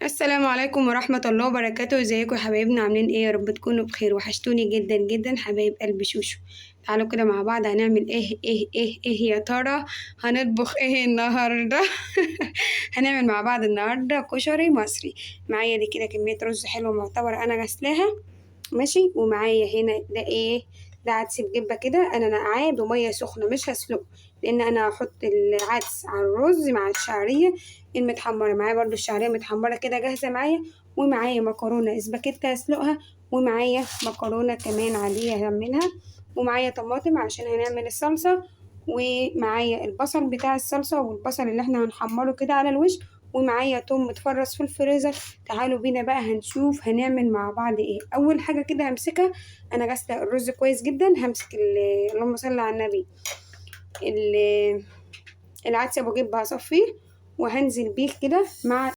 السلام عليكم ورحمة الله وبركاته. ازيكم يا حبايبنا؟ عاملين ايه؟ يا رب تكونوا بخير. وحشتوني جدا جدا حبايب قلب شوشو. تعالوا كده مع بعض هنعمل ايه يا ترى؟ هنطبخ ايه النهارده؟ هنعمل مع بعض النهارده كشري مصري. معايا دي كده كمية رز حلوة معتبر انا غسلاها، ماشي. ومعايا هنا ده ايه؟ ده عدس بجبة كده، انا نقعاه بمية سخنة مش هسلقه، لان انا هحط العدس على الرز مع الشعرية المتحمرة. معايا برضو الشعرية متحمرة كده جاهزة معايا، ومعايا مكرونة اسباجيتا هسلقها، ومعايا مكرونة كمان عادية هعملها، ومعايا طماطم عشان هنعمل الصلصة، ومعايا البصل بتاع الصلصة والبصل اللي احنا هنحمره كده على الوش، ومعايا توم متفرز في الفريزر. تعالوا بينا بقى هنشوف هنعمل مع بعض ايه. اول حاجة كده همسكها، انا غاسلة الرز كويس جدا، همسك اللهم صل على النبي، العدس ابو جيب هصفيه وهنزل بيه كده مع